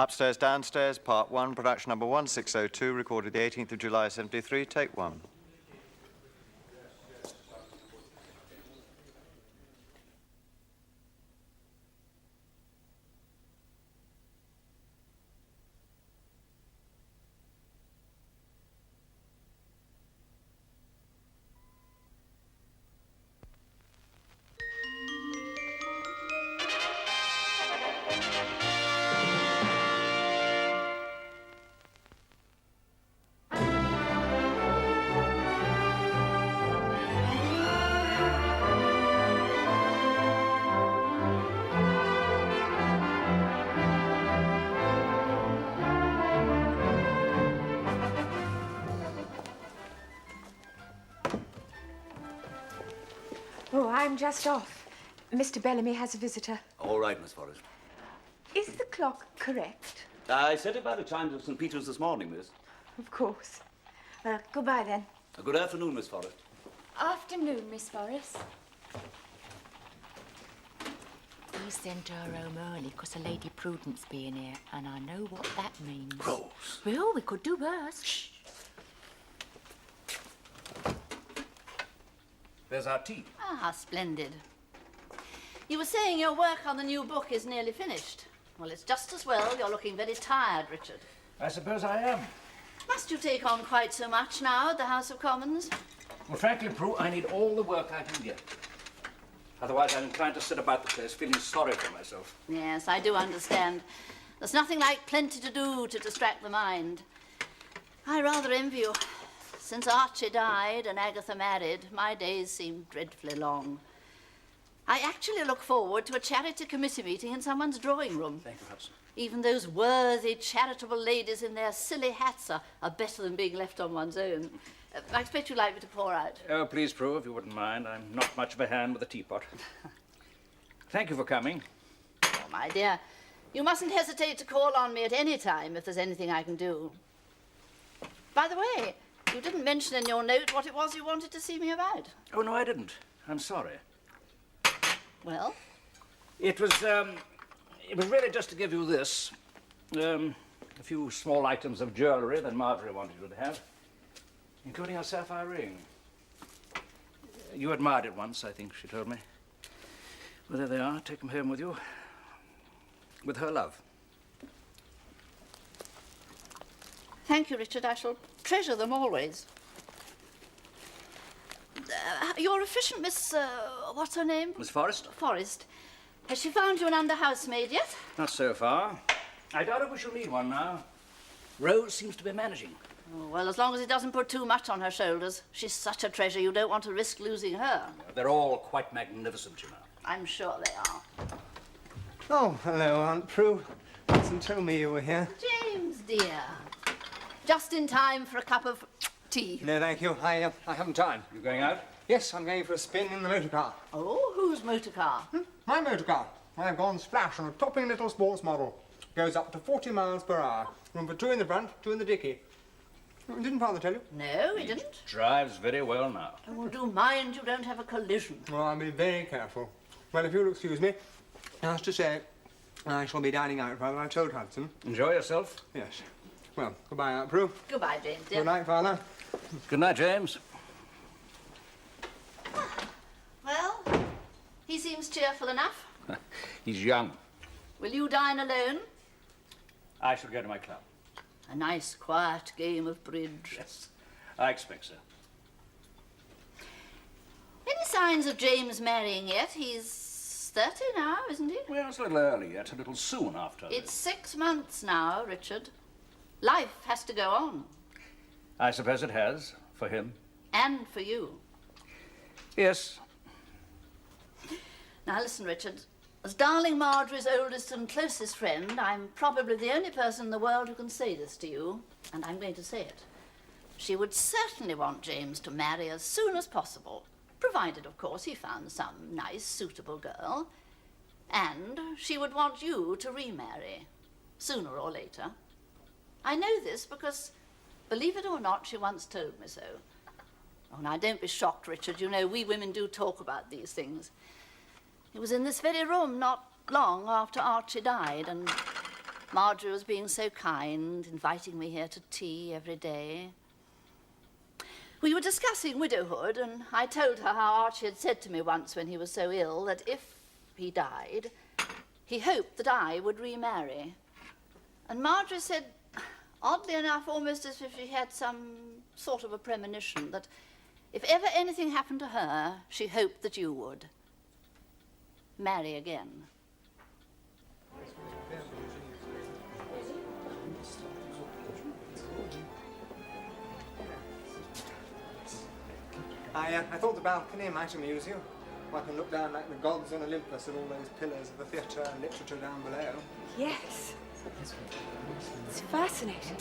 Upstairs, Downstairs, Part 1, production number 1602, recorded the 18th of July, 73, take 1. Oh, I'm just off. Mr. Bellamy has a visitor. All right, Miss Forrest. Is the clock correct? I set it by the chimes of St. Peter's this morning, miss. Of course. Well, goodbye then. Good afternoon, Miss Forrest. Afternoon, Miss Forrest. We sent her home early because of Lady Prudence being here, and I know what that means. Rose. Well, we could do worse. Shh. There's our tea. Ah, splendid. You were saying your work on the new book is nearly finished. Well, it's just as well. You're looking very tired, Richard. I suppose I am. Must you take on quite so much now at the House of Commons? Well, frankly, Prue, I need all the work I can get. Otherwise, I'm inclined to sit about the place feeling sorry for myself. Yes, I do understand. There's nothing like plenty to do to distract the mind. I rather envy you. Since Archie died and Agatha married, my days seem dreadfully long. I actually look forward to a charity committee meeting in someone's drawing room. Thank you, Hudson. Even those worthy, charitable ladies in their silly hats are better than being left on one's own. I expect you'd like me to pour out. Oh, please, Prue, if you wouldn't mind. I'm not much of a hand with a teapot. Thank you for coming. Oh, my dear, you mustn't hesitate to call on me at any time if there's anything I can do. By the way, you didn't mention in your note what it was you wanted to see me about. Oh, no, I didn't. I'm sorry. Well? It was really just to give you this. A few small items of jewellery that Marjorie wanted you to have, including a sapphire ring. You admired it once, I think, she told me. Well, there they are. Take them home with you. With her love. Thank you, Richard. I shall treasure them always. Your efficient Miss, what's her name? Miss Forrest? Forrest. Has she found you an under-housemaid yet? Not so far. I doubt if we shall need one now. Rose seems to be managing. Oh, well, as long as it doesn't put too much on her shoulders. She's such a treasure, you don't want to risk losing her. They're all quite magnificent, you know. I'm sure they are. Oh, hello, Aunt Prue. Hudson told me you were here. James, dear. Just in time for a cup of tea. No, thank you. I haven't time. You going out? Yes, I'm going for a spin in the motor car. Oh, whose motor car? My motor car. I've gone splash on a topping little sports model. Goes up to 40 miles per hour. Room for 2 in the front, 2 in the dicky. Didn't Father tell you? No, he didn't. Drives very well now. Oh, do mind you don't have a collision. Well, I'll be very careful. Well, if you'll excuse me, as to say, I shall be dining out, Father. I told Hudson. Enjoy yourself. Yes. Well, goodbye, Aunt Prue. Goodbye, James, dear. Good night, Father. Good night, James. Well, he seems cheerful enough. He's young. Will you dine alone? I shall go to my club. A nice, quiet game of bridge. Yes, I expect so. Any signs of James marrying yet? He's 30 now, isn't he? Well, it's a little early yet, a little soon after. It's 6 months now, Richard. Life has to go on. I suppose it has, for him. And for you. Yes. Now listen, Richard. As darling Marjorie's oldest and closest friend, I'm probably the only person in the world who can say this to you, and I'm going to say it. She would certainly want James to marry as soon as possible, provided, of course, he found some nice, suitable girl. And she would want you to remarry, sooner or later. I know this because, believe it or not, she once told me so. Oh, now, don't be shocked, Richard. You know, we women do talk about these things. It was in this very room not long after Archie died, and Marjorie was being so kind, inviting me here to tea every day. We were discussing widowhood, and I told her how Archie had said to me once when he was so ill that if he died, he hoped that I would remarry. And Marjorie said, oddly enough, almost as if she had some sort of a premonition, that if ever anything happened to her, she hoped that you would marry again. I thought the balcony might amuse you. One can look down like the gods on Olympus at all those pillars of the theatre and literature down below. Yes. It's fascinating.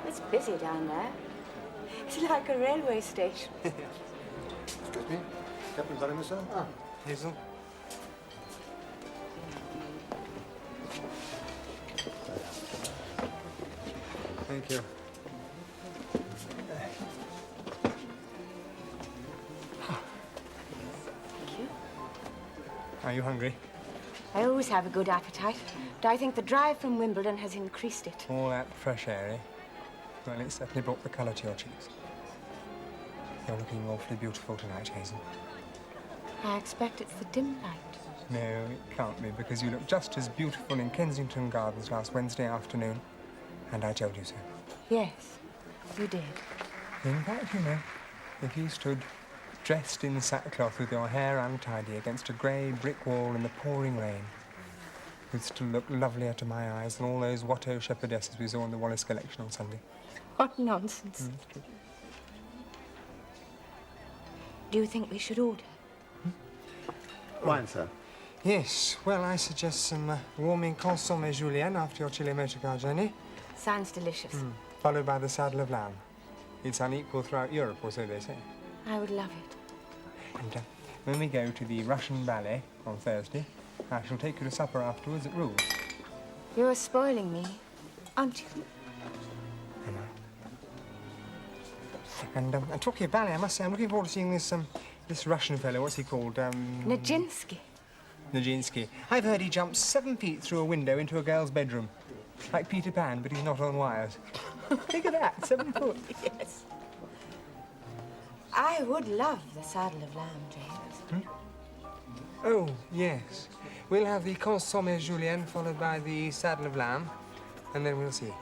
It's busy down there. It's like a railway station. Excuse me. Captain Bennett, sir? Ah, Hazel. Thank you. Thank you. Are you hungry? I always have a good appetite, but I think the drive from Wimbledon has increased it. All that fresh air, eh? Well, it certainly brought the colour to your cheeks. You're looking awfully beautiful tonight, Hazel. I expect it's the dim light. No, it can't be, because you looked just as beautiful in Kensington Gardens last Wednesday afternoon, and I told you so. Yes, you did. In fact, you know, if you stood dressed in sackcloth with your hair untidy against a grey brick wall in the pouring rain, you'd still look lovelier to my eyes than all those Watteau shepherdesses we saw in the Wallace collection on Sunday. What nonsense. Do you think we should order? Wine, sir. Yes, well, I suggest some warming consommé julienne after your Chile motor car journey, Sounds delicious. followed by the saddle of lamb. It's unequal throughout Europe, or so they say. I would love it. And when we go to the Russian ballet on Thursday, I shall take you to supper afterwards at Rule's. You're spoiling me, aren't you? And talking of ballet, I must say, I'm looking forward to seeing this Russian fellow. What's he called? Nijinsky. Nijinsky. I've heard he jumps 7 feet through a window into a girl's bedroom. Like Peter Pan, but he's not on wires. Think of that, 7 foot. Yes. I would love the saddle of lamb, James. Oh, yes. We'll have the consommé julienne followed by the saddle of lamb, and then we'll see.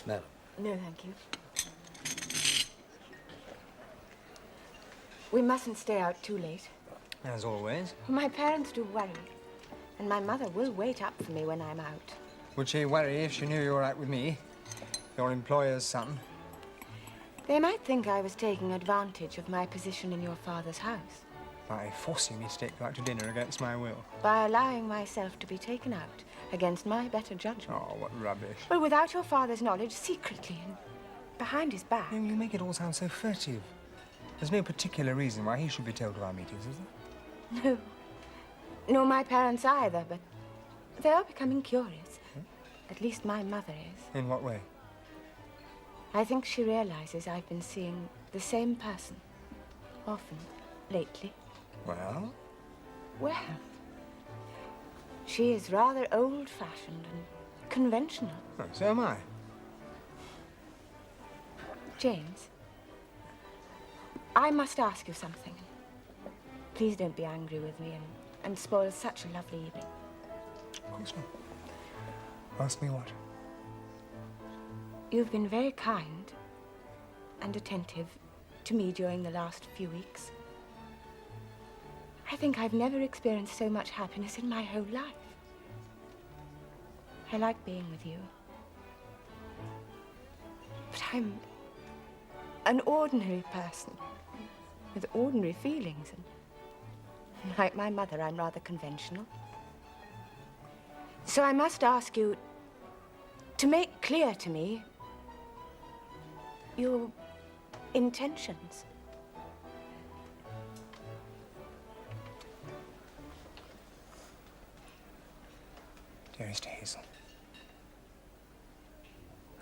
Madam. No, thank you. We mustn't stay out too late. As always. My parents do worry. And my mother will wait up for me when I'm out. Would she worry if she knew you were out with me, your employer's son? They might think I was taking advantage of my position in your father's house. By forcing me to take you out to dinner against my will. By allowing myself to be taken out against my better judgment. Oh, what rubbish. Well, without your father's knowledge, secretly and behind his back. You make it all sound so furtive. There's no particular reason why he should be told of our meetings, is there? No. Nor my parents either, but they are becoming curious. At least my mother is. In what way? I think she realizes I've been seeing the same person often lately. Well? Well, she is rather old-fashioned and conventional. Oh, so am I. James, I must ask you something. Please don't be angry with me and spoil such a lovely evening. Of course not. Ask me what? You've been very kind and attentive to me during the last few weeks. I think I've never experienced so much happiness in my whole life. I like being with you. But I'm an ordinary person with ordinary feelings. And like my mother, I'm rather conventional. So I must ask you to make clear to me your intentions. Dearest Hazel,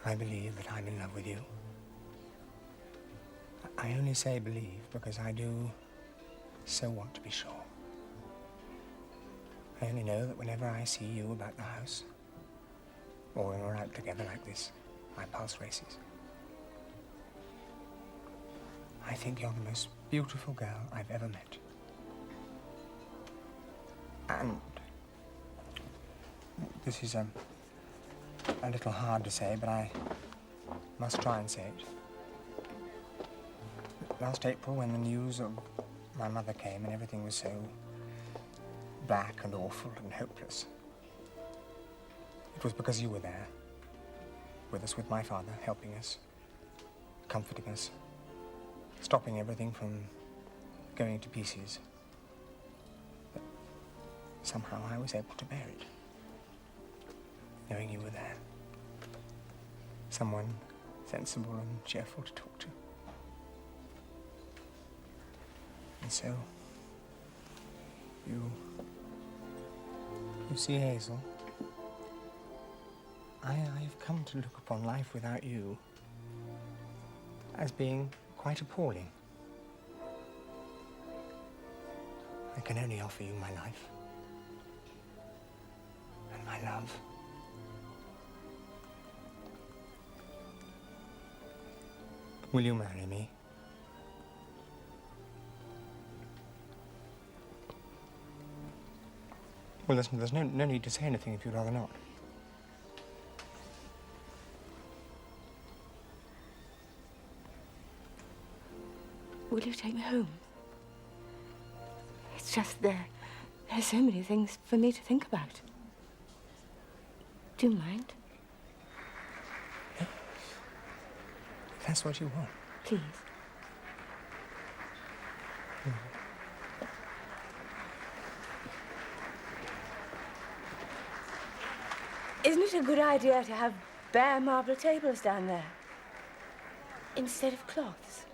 I believe that I'm in love with you. I only say believe because I do so want to be sure. I only know that whenever I see you about the house, or when we're out together like this, my pulse races. I think you're the most beautiful girl I've ever met. And this is a little hard to say, but I must try and say it. Last April, when the news of my mother came and everything was so black and awful and hopeless, it was because you were there, with us, with my father, helping us, comforting us, stopping everything from going to pieces. But somehow I was able to bear it, knowing you were there. Someone sensible and cheerful to talk to. And so, you see, Hazel, I've come to look upon life without you as being quite appalling. I can only offer you my life and my love. Will you marry me? Well, listen, there's no need to say anything if you'd rather not. Will you take me home? It's just there's so many things for me to think about. Do you mind? If that's what you want. Please. Isn't it a good idea to have bare marble tables down there instead of cloths?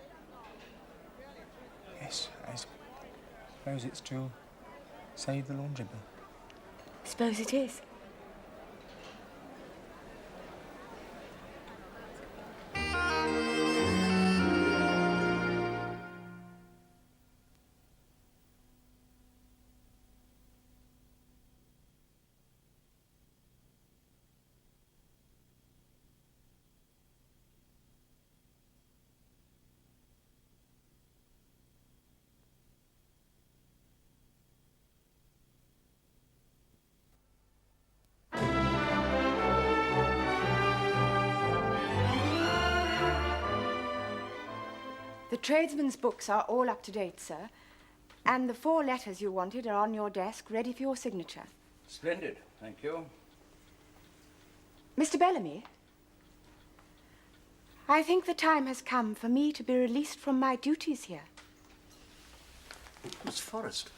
Yes, I suppose it's to save the laundry bill. Suppose it is. The tradesmen's books are all up to date, sir. And the 4 letters you wanted are on your desk, ready for your signature. Splendid, thank you. Mr. Bellamy, I think the time has come for me to be released from my duties here. Miss Forrest.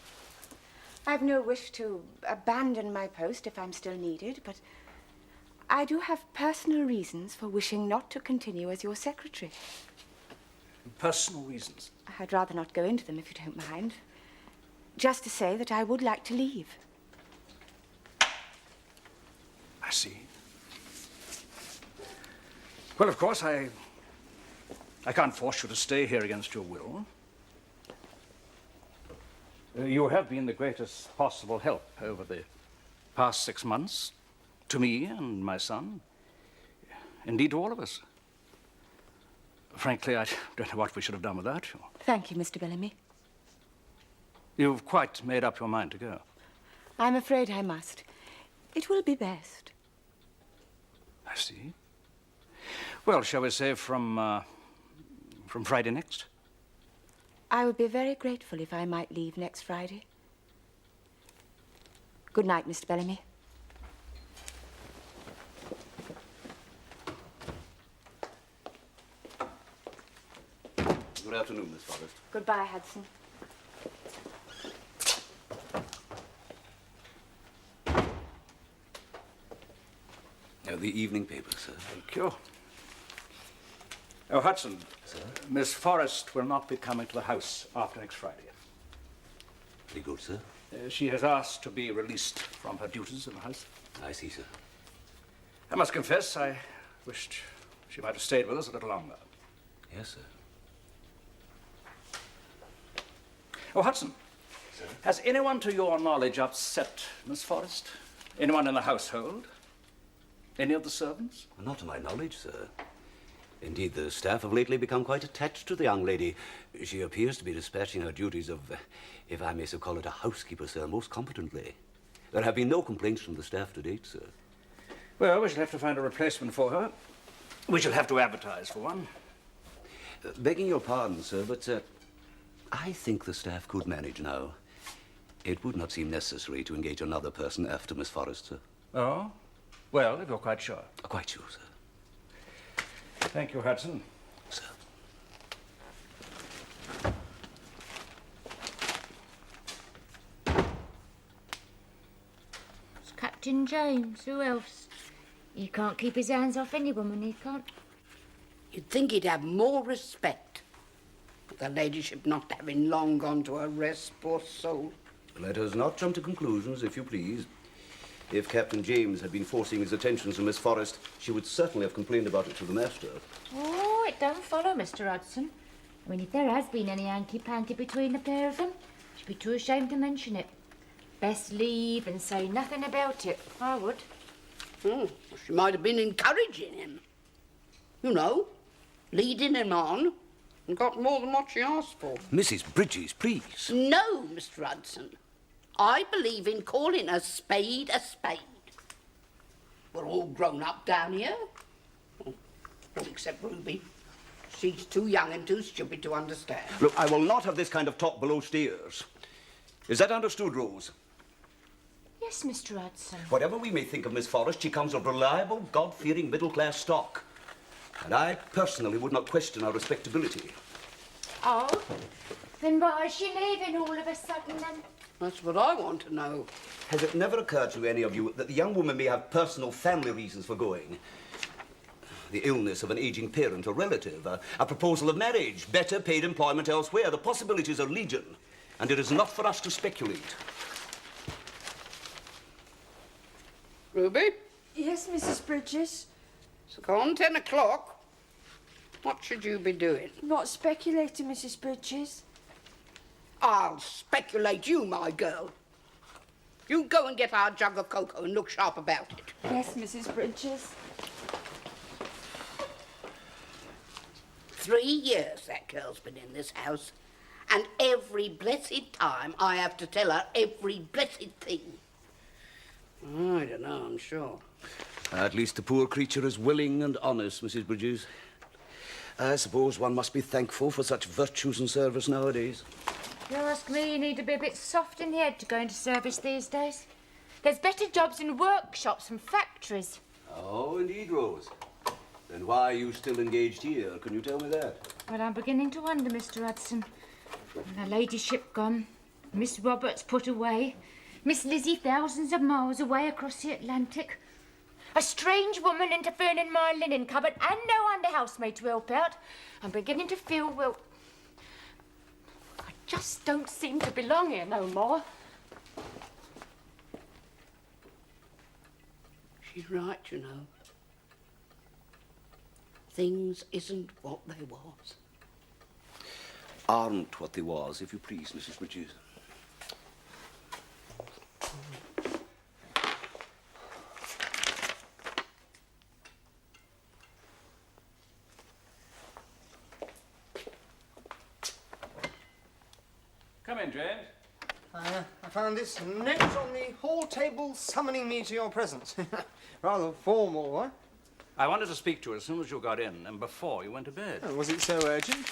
I've no wish to abandon my post if I'm still needed, but I do have personal reasons for wishing not to continue as your secretary. Personal reasons? I'd rather not go into them if you don't mind. Just to say that I would like to leave. I see. Well, of course, I can't force you to stay here against your will. You have been the greatest possible help over the past 6 months to me and my son. Indeed, to all of us. Frankly, I don't know what we should have done without you. Thank you, Mr. Bellamy. You've quite made up your mind to go. I'm afraid I must. It will be best. I see. Well, shall we say from Friday next? I would be very grateful if I might leave next Friday. Good night, Mr. Bellamy. Good afternoon, Miss Forrest. Goodbye, Hudson. The evening paper, sir. Thank you. Oh, Hudson. Sir? Miss Forrest will not be coming to the house after next Friday. Very good, sir. She has asked to be released from her duties in the house. I see, sir. I must confess, I wished she might have stayed with us a little longer. Yes, sir. Oh, Hudson. Sir? Has anyone, to your knowledge, upset Miss Forrest? Anyone in the household? Any of the servants? Not to my knowledge, sir. Indeed, the staff have lately become quite attached to the young lady. She appears to be dispatching her duties of, if I may so call it, a housekeeper, sir, most competently. There have been no complaints from the staff to date, sir. Well, we shall have to find a replacement for her. We shall have to advertise for one. Begging your pardon, sir, but I think the staff could manage now. It would not seem necessary to engage another person after Miss Forrest, sir. Oh? Well, if you're quite sure. Quite sure, sir. Thank you, Hudson. Sir. It's Captain James. Who else? He can't keep his hands off any woman, he can't. You'd think he'd have more respect. But the ladyship not having long gone to her rest, poor soul. Let us not jump to conclusions, if you please. If Captain James had been forcing his attentions on Miss Forrest, she would certainly have complained about it to the master. Oh, it don't follow, Mr. Hudson. I mean, if there has been any hanky-panky between the pair of them, she'd be too ashamed to mention it. Best leave and say nothing about it. I would. She might have been encouraging him. You know, leading him on, and got more than what she asked for. Mrs. Bridges, please. No, Mr. Hudson. I believe in calling a spade a spade. We're all grown up down here. Except Ruby. She's too young and too stupid to understand. Look, I will not have this kind of talk below stairs. Is that understood, Rose? Yes, Mr. Hudson. Whatever we may think of Miss Forrest, she comes of reliable, God-fearing, middle-class stock. And I personally would not question her respectability. Oh? Then why is she leaving all of a sudden, then? That's what I want to know. Has it never occurred to any of you that the young woman may have personal family reasons for going? The illness of an aging parent or relative, a proposal of marriage, better paid employment elsewhere. The possibilities are legion, and it is not for us to speculate. Ruby? Yes, Mrs. Bridges? It's gone 10 o'clock. What should you be doing? Not speculating, Mrs. Bridges. I'll speculate you, my girl. You go and get our jug of cocoa and look sharp about it. Yes, Mrs. Bridges. 3 years that girl's been in this house, and every blessed time I have to tell her every blessed thing. I don't know, I'm sure. At least the poor creature is willing and honest, Mrs. Bridges. I suppose one must be thankful for such virtues in service nowadays. You ask me, you need to be a bit soft in the head to go into service these days. There's better jobs in workshops and factories. Oh, indeed, Rose. Then why are you still engaged here? Can you tell me that? Well, I'm beginning to wonder, Mr. Hudson. Her ladyship gone, Miss Roberts put away, Miss Lizzie thousands of miles away across the Atlantic. A strange woman interfering in my linen cupboard and no under housemaid to help out. I'm beginning to feel, well, I just don't seem to belong here no more. She's right, you know. Things isn't what they was. Aren't what they was, if you please, Mrs. Bridges. Come in, James. I found this note on the hall table summoning me to your presence. Rather formal, huh? I wanted to speak to you as soon as you got in and before you went to bed. Oh, was it so urgent?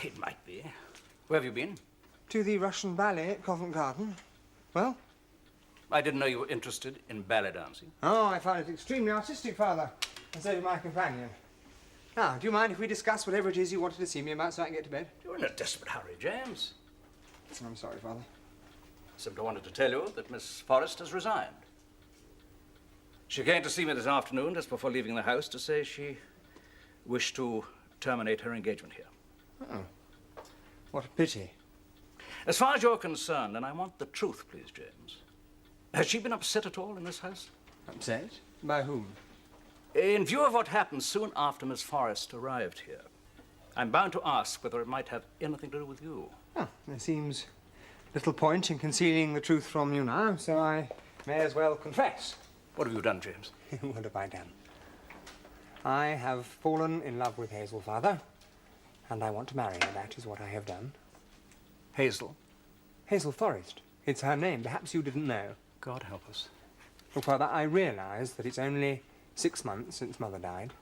It might be. Where have you been? To the Russian ballet at Covent Garden. Well? I didn't know you were interested in ballet dancing. Oh, I found it extremely artistic, Father. And so did my companion. Now, do you mind if we discuss whatever it is you wanted to see me about so I can get to bed? You're in a desperate hurry, James. I'm sorry, Father. Simply wanted to tell you that Miss Forrest has resigned. She came to see me this afternoon just before leaving the house to say she wished to terminate her engagement here. Oh, what a pity. As far as you're concerned, and I want the truth, please, James, has she been upset at all in this house? Upset? By whom? In view of what happened soon after Miss Forrest arrived here, I'm bound to ask whether it might have anything to do with you. Oh, there seems little point in concealing the truth from you now, so I may as well confess. What have you done, James? What have I done? I have fallen in love with Hazel, Father, and I want to marry her. That is what I have done. Hazel? Hazel Forrest. It's her name. Perhaps you didn't know. God help us. Well, Father, I realise that it's only 6 months since Mother died,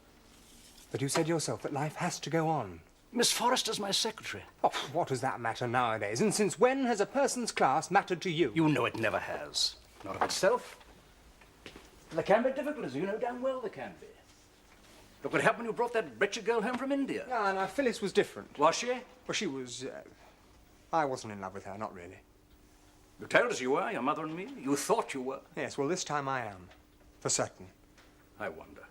but you said yourself that life has to go on. Miss Forrest is my secretary. Oh, what does that matter nowadays? And since when has a person's class mattered to you? You know it never has. Not of itself. There can be difficulties. You know damn well there can be. Look what happened when you brought that wretched girl home from India. Ah, now, Phyllis was different. Was she? Well, she was... I wasn't in love with her, not really. You told us you were, your mother and me. You thought you were. Yes, well, this time I am. For certain. I wonder.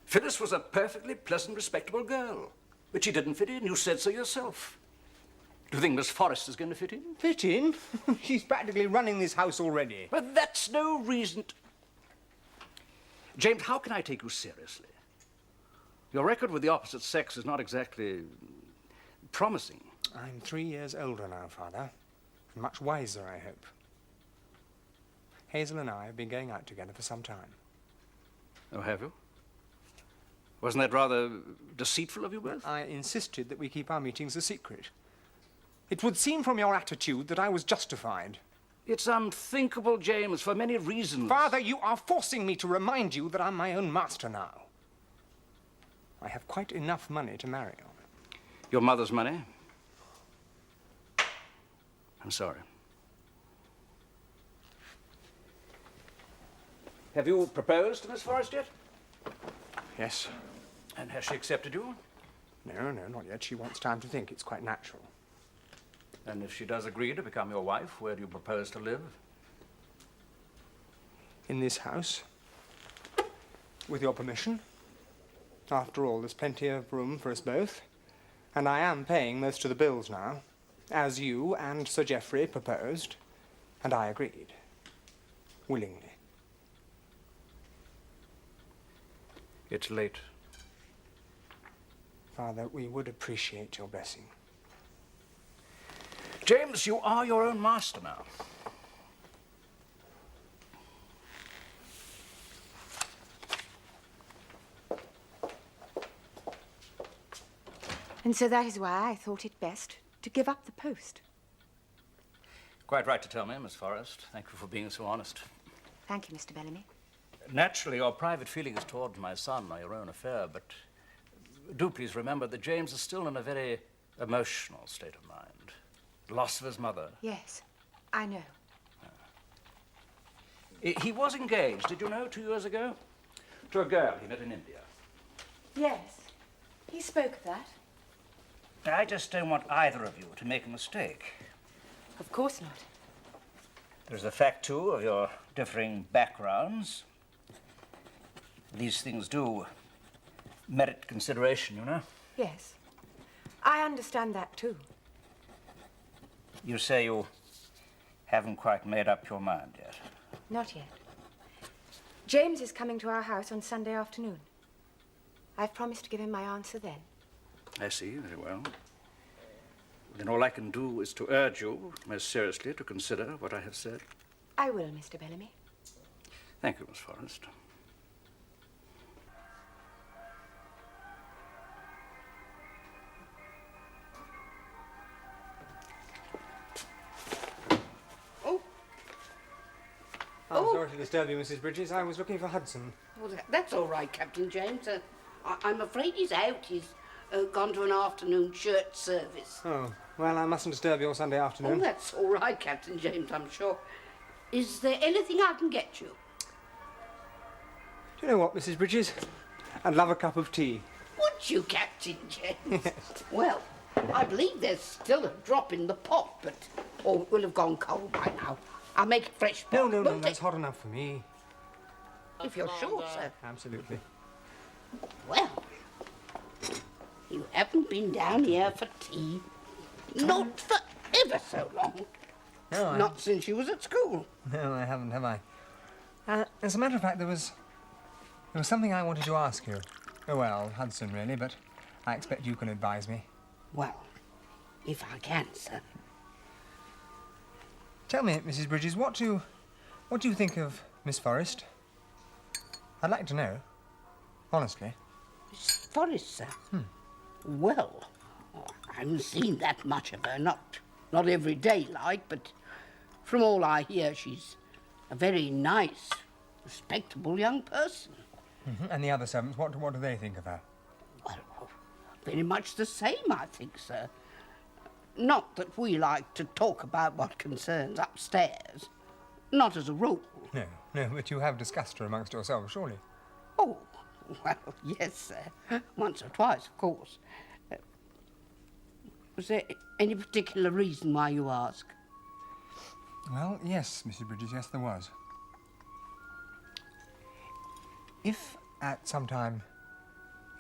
Phyllis was a perfectly pleasant, respectable girl. But she didn't fit in. You said so yourself. Do you think Miss Forrest is going to fit in? Fit in? She's practically running this house already. But that's no reason to... James, how can I take you seriously? Your record with the opposite sex is not exactly promising. I'm 3 years older now, Father. And much wiser, I hope. Hazel and I have been going out together for some time. Oh, have you? Wasn't that rather deceitful of you both? I insisted that we keep our meetings a secret. It would seem from your attitude that I was justified. It's unthinkable, James, for many reasons. Father, you are forcing me to remind you that I'm my own master now. I have quite enough money to marry on. Your mother's money? I'm sorry. Have you proposed to Miss Forrest yet? Yes. And has she accepted you? No, not yet. She wants time to think. It's quite natural. And if she does agree to become your wife, where do you propose to live? In this house. With your permission. After all, there's plenty of room for us both. And I am paying most of the bills now, as you and Sir Geoffrey proposed. And I agreed. Willingly. It's late. Father, we would appreciate your blessing. James, you are your own master now. And so that is why I thought it best to give up the post. Quite right to tell me, Miss Forrest. Thank you for being so honest. Thank you, Mr. Bellamy. Naturally, your private feelings towards my son are your own affair, but do please remember that James is still in a very emotional state of mind. The loss of his mother. Yes, I know. He was engaged, did you know, 2 years ago? To a girl he met in India. Yes, he spoke of that. I just don't want either of you to make a mistake. Of course not. There's the fact, too, of your differing backgrounds. These things do merit consideration, you know. Yes. I understand that too. You say you haven't quite made up your mind yet. Not yet. James is coming to our house on Sunday afternoon. I've promised to give him my answer then. I see, very well. Then all I can do is to urge you most seriously to consider what I have said. I will, Mr. Bellamy. Thank you, Miss Forrest. I'm sorry to disturb you, Mrs. Bridges. I was looking for Hudson. Well, that's all right, Captain James. I'm afraid he's out. He's gone to an afternoon church service. Oh, well, I mustn't disturb your Sunday Oh, afternoon. that's all right, Captain James, I'm sure. Is there anything I can get you? Do you know what, Mrs. Bridges? I'd love a cup of tea. Would you, Captain James? Well, I believe there's still a drop in the pot, but it will have gone cold by now. I'll make it fresh. No, no, no, won't that's it? hot enough for me. If you're sure, sir. Absolutely. Well, you haven't been down here for tea. Not for ever so long. No, Not since you was at school. No, I haven't, have I? As a matter of fact, there was something I wanted to ask you. Oh, well, Hudson, really, but I expect you can advise me. Well, if I can, sir. Tell me, Mrs. Bridges, what do you think of Miss Forrest? I'd like to know, honestly. Miss Forrest, sir? Well, I haven't seen that much of her. Not every day, like, but from all I hear, she's a very nice, respectable young person. And the other servants, what do they think of her? Well, very much the same, I think, sir. Not that we like to talk about what concerns upstairs. Not as a rule. No, but you have discussed her amongst yourselves, surely? Oh, well, yes, sir. Once or twice, of course. Was there any particular reason why you ask? Well, yes, Mrs. Bridges, yes, there was. If at some time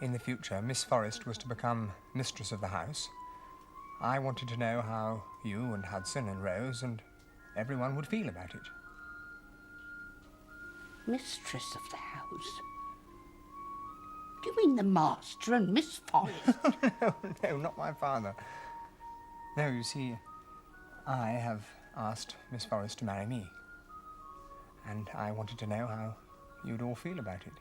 in the future Miss Forrest was to become mistress of the house, I wanted to know how you and Hudson and Rose and everyone would feel about it. Mistress of the house? Do you mean the master and Miss Forrest? No, not my father. No, you see, I have asked Miss Forrest to marry me. And I wanted to know how you'd all feel about it.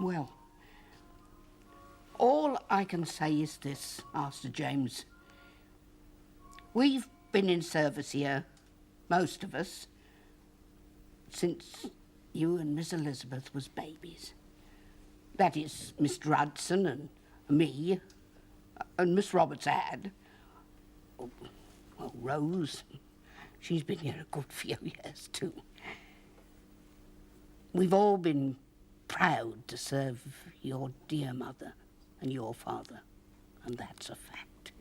Well, all I can say is this, Master James. We've been in service here, most of us, since you and Miss Elizabeth was babies. That is, Mr. Hudson and me, and Miss Roberts had. Well, Rose, she's been here a good few years too. We've all been proud to serve your dear mother and your father, and that's a fact.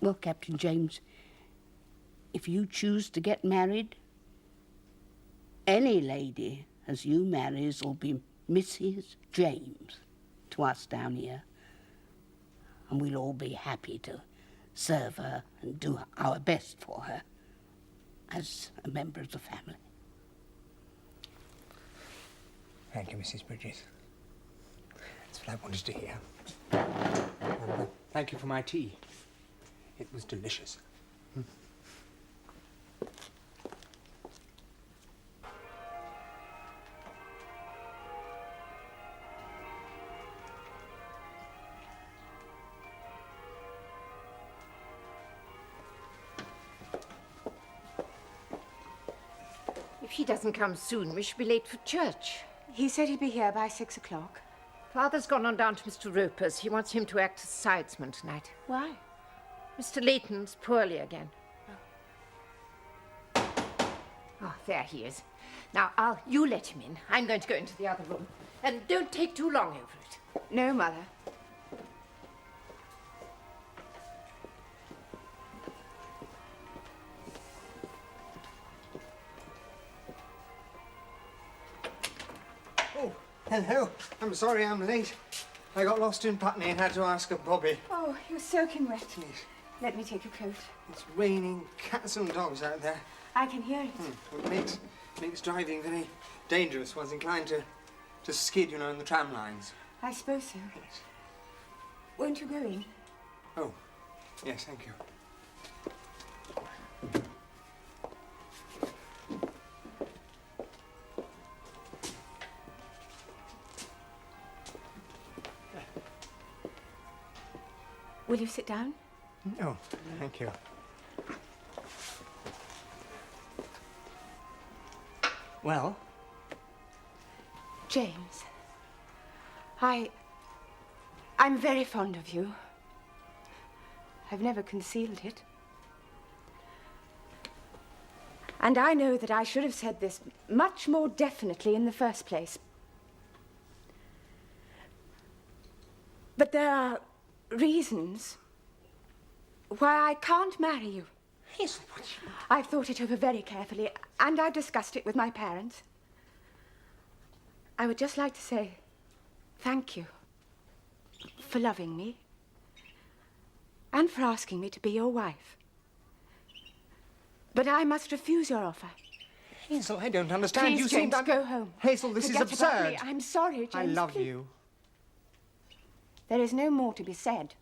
Well, Captain James, if you choose to get married, any lady as you marries will be Mrs. James to us down here, and we'll all be happy to serve her and do our best for her as a member of the family. Thank you, Mrs. Bridges. That's what I wanted to hear. And, thank you for my tea. It was delicious. If he doesn't come soon, we shall be late for church. He said he'd be here by 6 o'clock. Father's gone on down to Mr. Roper's. He wants him to act as sidesman tonight. Why? Mr. Leighton's poorly again. Oh, there he is. Now, you let him in. I'm going to go into the other room. And don't take too long over it. No, Mother. Hello. I'm sorry I'm late. I got lost in Putney and had to ask a bobby. Oh, you're soaking wet. Let me take your coat. It's raining cats and dogs out there. I can hear it. Well, it makes driving very dangerous. One's inclined to skid, you know, in the tram lines. I suppose so. Yes. Won't you go in? Oh, yes, thank you. Will you sit down? Oh, thank you. Well? James, I'm very fond of you. I've never concealed it. And I know that I should have said this much more definitely in the first place. But there are reasons why I can't marry you. Hazel, I've thought it over very carefully, and I've discussed it with my parents. I would just like to say thank you for loving me and for asking me to be your wife. But I must refuse your offer. Hazel, I don't understand. Please, You James, seem... go home. Hazel, this Forget is about absurd. me. I'm sorry, James. I love please. you. There is no more to be said.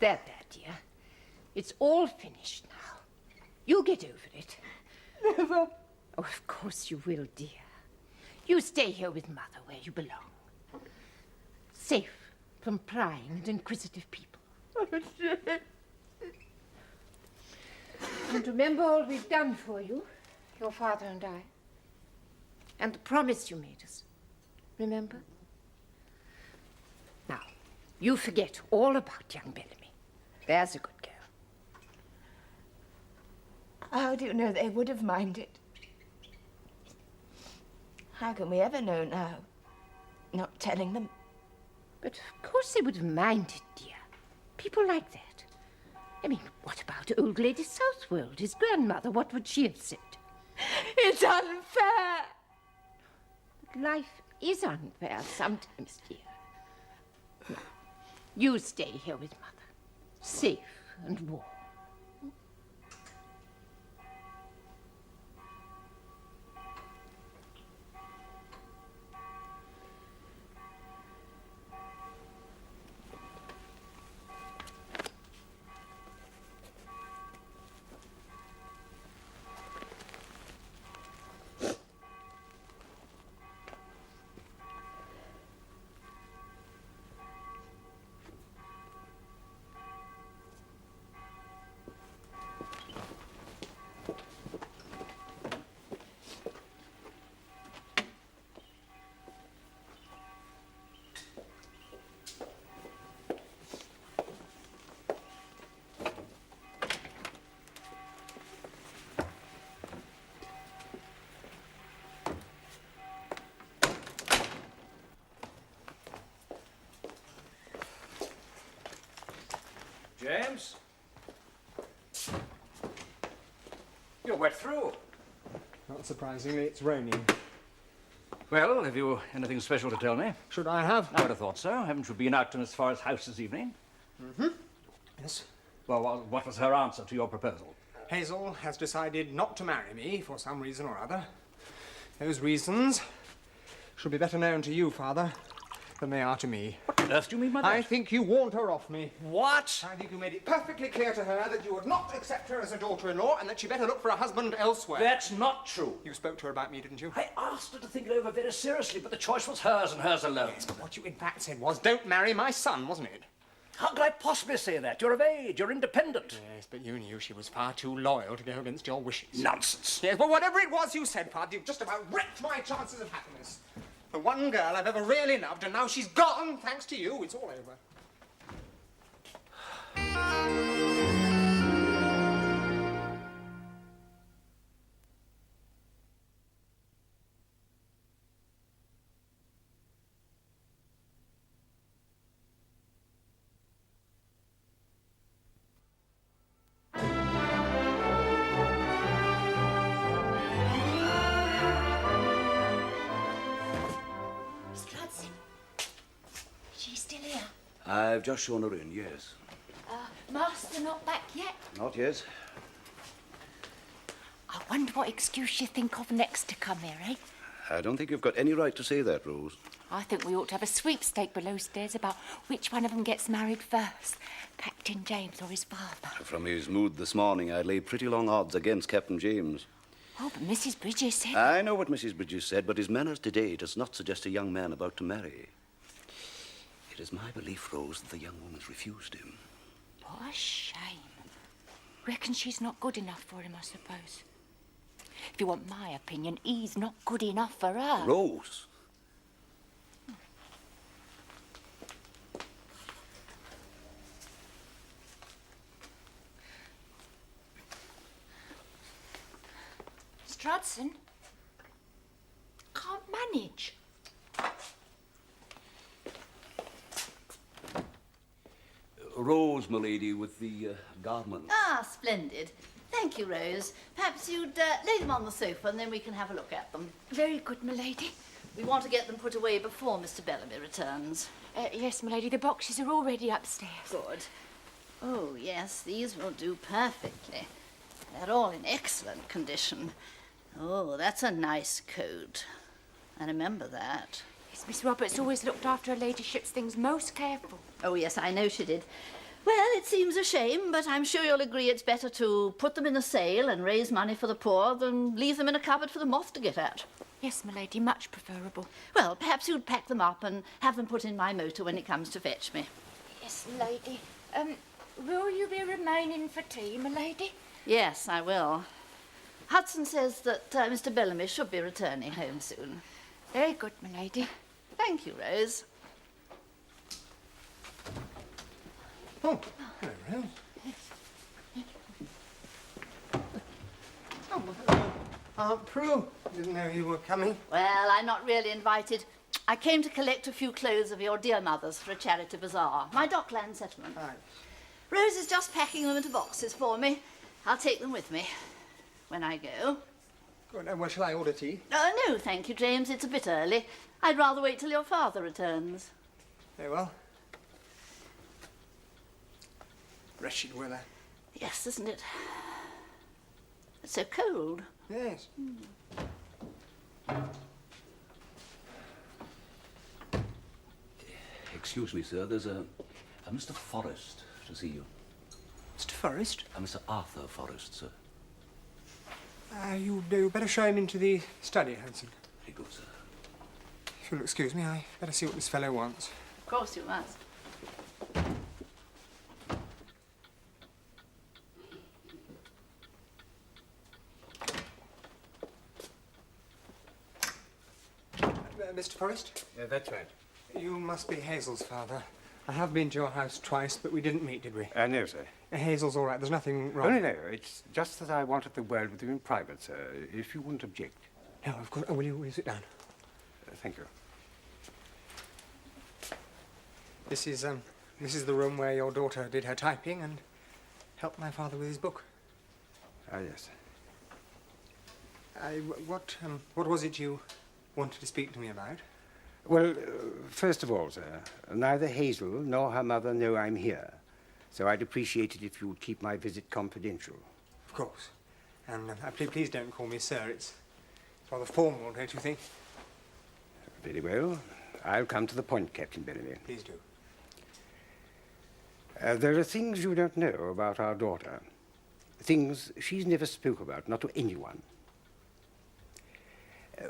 There, dear. It's all finished now. You get over it. Never. Oh, of course you will, dear. You stay here with Mother where you belong. Safe from prying and inquisitive people. And remember all we've done for you, your father and I. And the promise you made us. Remember? Now, you forget all about young Bellamy. There's a good girl. How do you know they would have minded? How can we ever know now? Not telling them. But of course they would have minded, dear. People like that. I mean, what about old Lady Southwold, his grandmother? What would she have said? It's unfair. But life is unfair sometimes, dear. Now, you stay here with Mother, safe and warm. James? You're wet through. Not surprisingly, it's raining. Well, have you anything special to tell me? Should I have? I would have thought so. Haven't you been out to Miss Forrest's house this evening? Mm-hmm. Yes. Well, what was her answer to your proposal? Hazel has decided not to marry me for some reason or other. Those reasons should be better known to you, Father. than they are to me. What on earth do you mean by that? I think you warned her off me. What? I think you made it perfectly clear to her that you would not accept her as a daughter-in-law and that she better look for a husband elsewhere. That's not true. You spoke to her about me, didn't you? I asked her to think it over very seriously, but the choice was hers and hers alone. Yes, but what you in fact said was, don't marry my son, wasn't it? How could I possibly say that? You're of age, you're independent. Yes, but you knew she was far too loyal to go against your wishes. Nonsense. Yes, but whatever it was you said, Father, you've just about wrecked my chances of happiness. The one girl I've ever really loved, and now she's gone, thanks to you, it's all over. Mr. Hudson, she's still here. I've just shown her in, yes. Master not back yet? Not yet. I wonder what excuse you think of next to come here, eh? I don't think you've got any right to say that, Rose. I think we ought to have a sweepstake below stairs about which one of them gets married first, Captain James or his father. From his mood this morning, I lay pretty long odds against Captain James. Oh, but Mrs. Bridges said... I know what Mrs. Bridges said, but his manners today does not suggest a young man about to marry. It is my belief, Rose, that the young woman's refused him. What a shame. Reckon she's not good enough for him, I suppose. If you want my opinion, he's not good enough for her. Rose! Mr. Hudson, can't manage. Rose, my lady, with the garments. Ah, splendid. Thank you, Rose. Perhaps you'd lay them on the sofa and then we can have a look at them. Very good, m'lady. We want to get them put away before Mr. Bellamy returns. Yes, m'lady, the boxes are already upstairs. Good. Oh, yes, these will do perfectly. They're all in excellent condition. Oh, that's a nice coat. I remember that. Yes, Miss Roberts always looked after her ladyship's things most careful. Oh, yes, I know she did. Well, it seems a shame, but I'm sure you'll agree it's better to put them in a sale and raise money for the poor than leave them in a cupboard for the moth to get at. Yes, m'lady, much preferable. Well, perhaps you'd pack them up and have them put in my motor when it comes to fetch me. Yes, m'lady. Will you be remaining for tea, m'lady? Yes, I will. Hudson says that Mr. Bellamy should be returning home soon. Very good, m'lady. Thank you, Rose. Oh, hello, Rose. Oh, hello. Aunt Prue. Didn't know you were coming. Well, I'm not really invited. I came to collect a few clothes of your dear mother's for a charity bazaar. My Dockland settlement. Right. Rose is just packing them into boxes for me. I'll take them with me when I go. Good. Well, shall I order tea? No, thank you, James. It's a bit early. I'd rather wait till your father returns. Very well. Wretched weather. Yes, isn't it? It's so cold. Yes. Excuse me, sir. There's a Mr. Forrest to see you. Mr. Forrest? Mr. Arthur Forrest, sir. You'd better show him into the study, Hudson. Very good, sir. If you'll excuse me, I better see what this fellow wants. Of course you must. Mr. Forrest? Yeah, that's right. You must be Hazel's father. I have been to your house twice, but we didn't meet, did we? No, sir. Hazel's all right. There's nothing wrong. Oh, no. It's just that I wanted the word with you in private, sir, if you wouldn't object. No, of course. Oh, will you sit down? Thank you. This is the room where your daughter did her typing and helped my father with his book. Ah, yes. What was it you wanted to speak to me about? Well, first of all, sir, neither Hazel nor her mother know I'm here, so I'd appreciate it if you would keep my visit confidential. Of course. And please don't call me sir. It's rather formal, don't you think? Very well. I'll come to the point, Captain Bellamy. Please do. There are things you don't know about our daughter. Things she's never spoke about, not to anyone.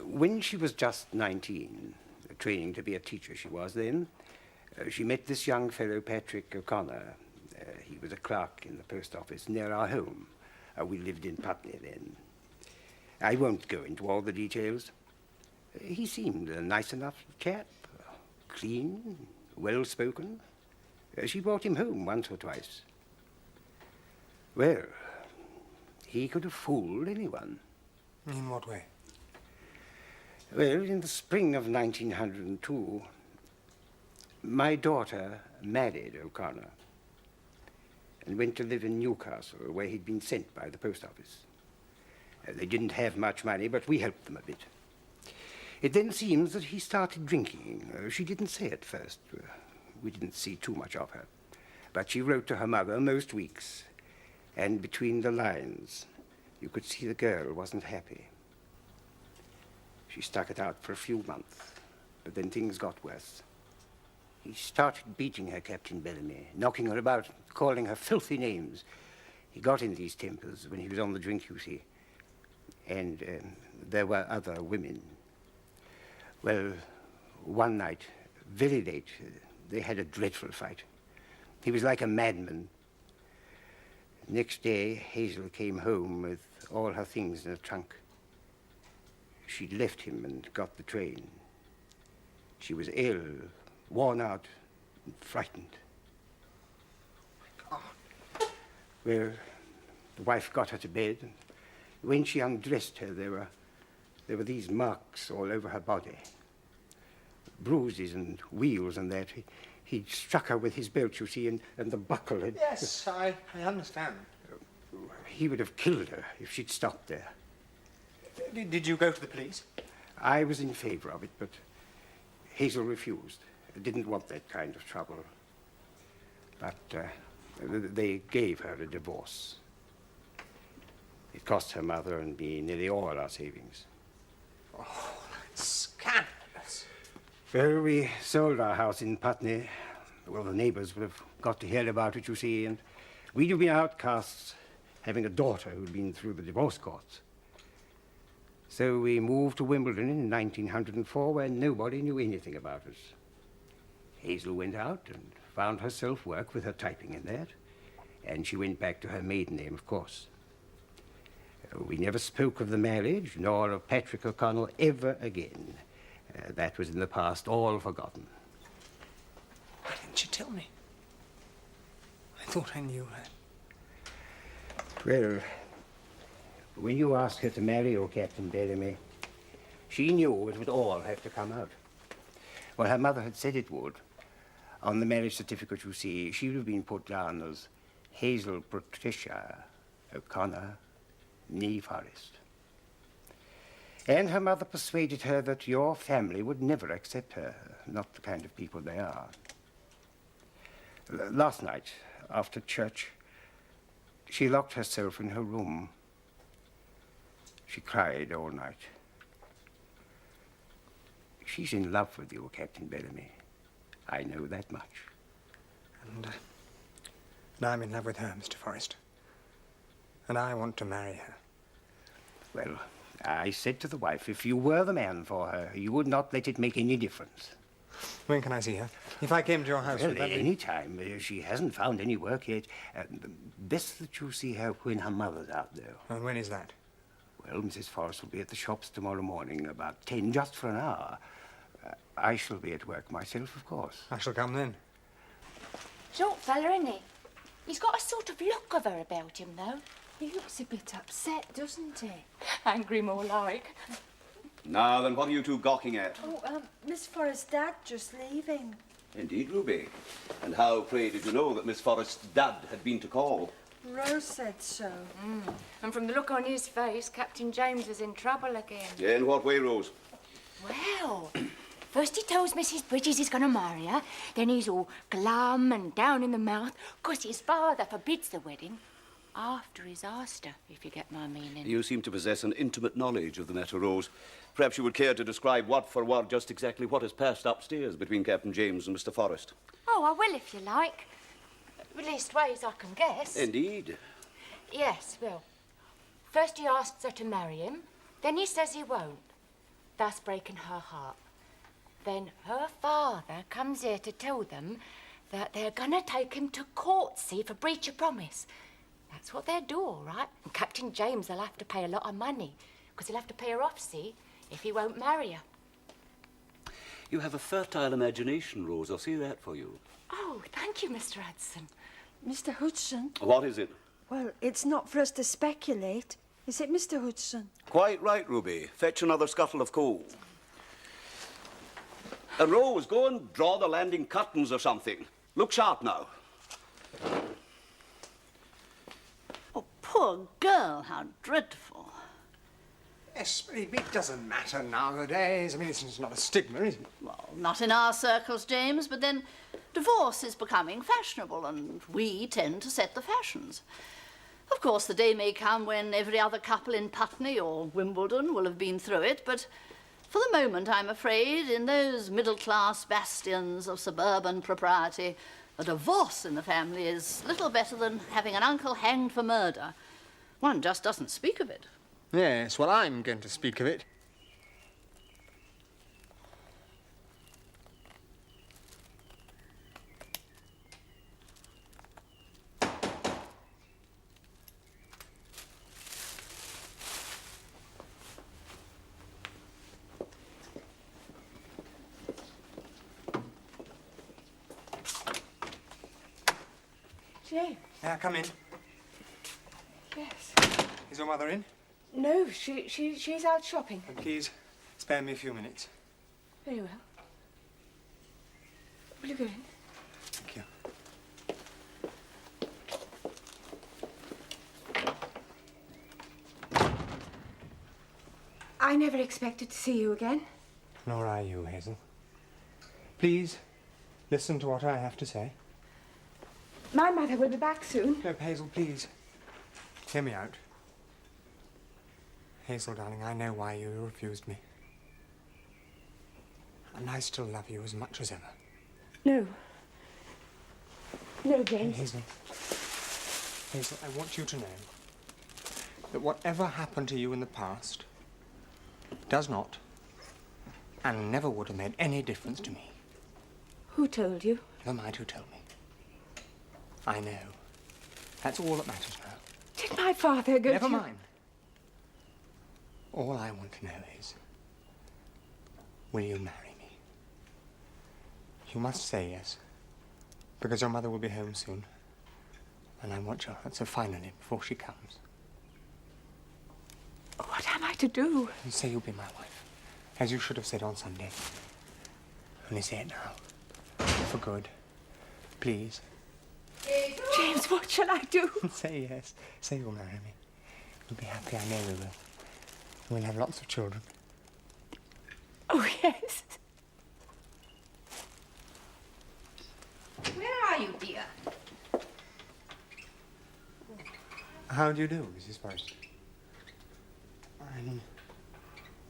When she was just 19, training to be a teacher she was then, she met this young fellow, Patrick O'Connor. He was a clerk in the post office near our home. We lived in Putney then. I won't go into all the details. He seemed a nice enough chap, clean, well-spoken. She brought him home once or twice. Well, he could have fooled anyone. In what way? Well, in the spring of 1902, my daughter married O'Connor and went to live in Newcastle, where he'd been sent by the post office. They didn't have much money, but we helped them a bit. It then seems that he started drinking. She didn't say at first. We didn't see too much of her. But she wrote to her mother most weeks, and between the lines, you could see the girl wasn't happy. She stuck it out for a few months, but then things got worse. He started beating her, Captain Bellamy, knocking her about, calling her filthy names. He got in these tempers when he was on the drink, you see. And there were other women. Well, one night, very late, they had a dreadful fight. He was like a madman. Next day, Hazel came home with all her things in a trunk. She'd left him and got the train. She was ill, worn out, and frightened. Well, the wife got her to bed, and when she undressed her, there were these marks all over her body. Bruises and wheals and that. He'd struck her with his belt, you see, and the buckle had... Yes, I understand. He would have killed her if she'd stopped there. Did you go to the police? I was in favor of it, but Hazel refused. Didn't want that kind of trouble. But they gave her a divorce. It cost her mother and me nearly all our savings. Oh, that's scandalous. Well, we sold our house in Putney. Well, the neighbors would have got to hear about it, you see, and we'd have been outcasts, having a daughter who'd been through the divorce courts. So we moved to Wimbledon in 1904, where nobody knew anything about us. Hazel went out and found herself work with her typing in that, and she went back to her maiden name, of course. We never spoke of the marriage, nor of Patrick O'Connell ever again. That was in the past, all forgotten. Why didn't you tell me? I thought I knew her. Well, when you asked her to marry you, Captain Bellamy, she knew it would all have to come out. Well, her mother had said it would. On the marriage certificate, you see, she would have been put down as Hazel Patricia O'Connor, Nee Forest. And her mother persuaded her that your family would never accept her, not the kind of people they are. Last night, after church, she locked herself in her room. She cried all night. She's in love with you, Captain Bellamy. I know that much. And I'm in love with her, Mr. Forrest. And I want to marry her. Well, I said to the wife, if you were the man for her, you would not let it make any difference. When can I see her? If I came to your house, Well, would that be... any time. She hasn't found any work yet. Best that you see her when her mother's out there. And when is that? Well, Mrs. Forrest will be at the shops tomorrow morning, about 10, just for an hour. I shall be at work myself, of course. I shall come then. Short fella, isn't he? He's got a sort of look of her about him, though. He looks a bit upset, doesn't he? Angry more like. Now then, what are you two gawking at? Oh, Miss Forrest's dad just leaving. Indeed, Ruby. And how, pray, did you know that Miss Forrest's dad had been to call? Rose said so. And from the look on his face, Captain James was in trouble again. Yeah, in what way, Rose? Well, first he tells Mrs. Bridges he's going to marry her, then he's all glum and down in the mouth, 'cause his father forbids the wedding. after he's asked her, if you get my meaning. You seem to possess an intimate knowledge of the matter, Rose. Perhaps you would care to describe word for word just exactly what has passed upstairs between Captain James and Mr. Forrest. Oh, I will if you like. Leastways, I can guess. Indeed. Yes, well, first he asks her to marry him, then he says he won't, thus breaking her heart. Then her father comes here to tell them that they're gonna take him to court, see, for breach of promise. That's what they'll do, all right. And Captain James will have to pay a lot of money, because he'll have to pay her off, see, if he won't marry her. You have a fertile imagination, Rose. I'll see that for you. Oh, thank you, Mr. Hudson. Mr. Hudson? What is it? Well, it's not for us to speculate. Is it, Mr. Hudson? Quite right, Ruby. Fetch another scuttle of coal. And Rose, go and draw the landing curtains or something. Look sharp now. Oh, poor girl, how dreadful. Yes, but it doesn't matter nowadays. I mean, it's not a stigma, is it? Well, not in our circles, James, but then divorce is becoming fashionable and we tend to set the fashions. Of course, the day may come when every other couple in Putney or Wimbledon will have been through it, but for the moment, I'm afraid, in those middle-class bastions of suburban propriety, a divorce in the family is little better than having an uncle hanged for murder. One just doesn't speak of it. Yes, well, I'm going to speak of it. James. Come in. Yes. Is your mother in? No, she's out shopping. And please, spare me a few minutes. Very well. Will you go in? Thank you. I never expected to see you again. Nor I you, Hazel. Please, listen to what I have to say. My mother will be back soon. No, Hazel, please. Hear me out. Hazel, darling, I know why you refused me. And I still love you as much as ever. No. No, James. Hazel. Hazel, I want you to know that whatever happened to you in the past does not and never would have made any difference to me. Who told you? Never mind who told me. I know. That's all that matters now. Did my father go Never to... mind. All I want to know is, will you marry me? You must say yes, because your mother will be home soon, and I want your answer finally before she comes. What am I to do? You say you'll be my wife, as you should have said on Sunday. Only say it now. For good. Please. James, what shall I do? Say yes. Say you'll marry me. We'll be happy, I know we will. We'll have lots of children. Oh, yes. Where are you, dear? How do you do, Mrs. Forrest?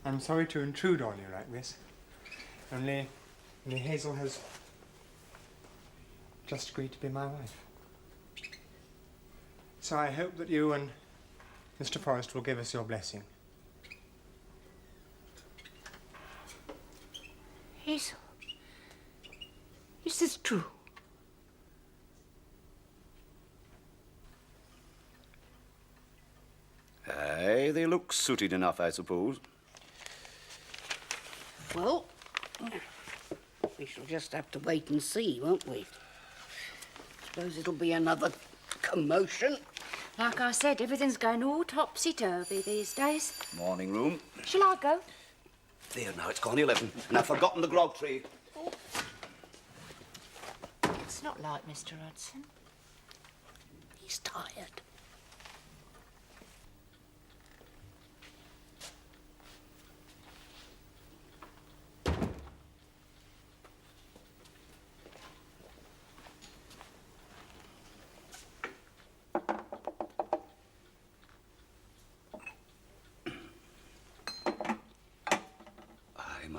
I'm sorry to intrude on you like this. Only Hazel has just agreed to be my wife. So I hope that you and Mr. Forrest will give us your blessing. Hazel, is this true? Aye, they look suited enough, I suppose. Well, we shall just have to wait and see, won't we? Suppose it'll be another commotion. Like I said, everything's going all topsy-turvy these days. Morning room. Shall I go? There now, it's gone 11, and I've forgotten the grog tray. It's not like Mr. Hudson. He's tired.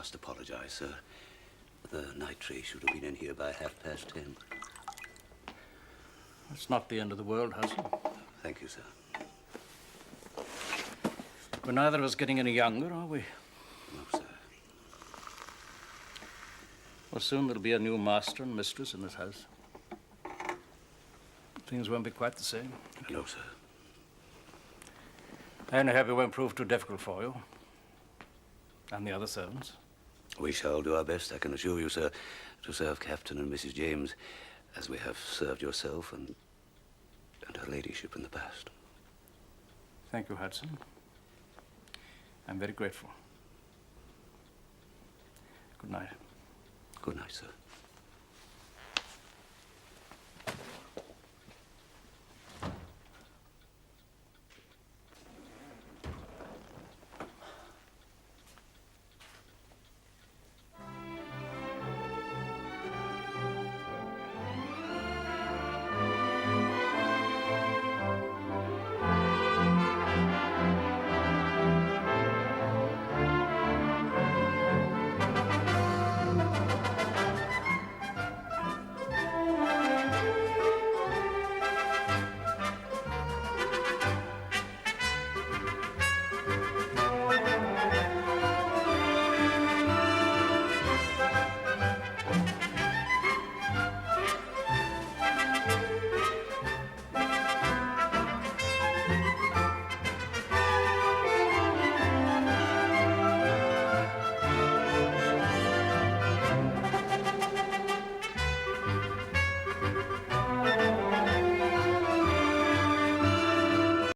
must apologize, sir. The night train should have been in here by 10:30. It's not the end of the world, Hudson. Thank you, sir. We're neither of us getting any younger, are we? No, sir. Well, soon there'll be a new master and mistress in this house. Things won't be quite the same. No, sir. I only hope it won't prove too difficult for you. And the other servants. We shall do our best, I can assure you, sir, to serve Captain and Mrs. James as we have served yourself and her ladyship in the past. Thank you, Hudson. I'm very grateful. Good night. Good night, sir.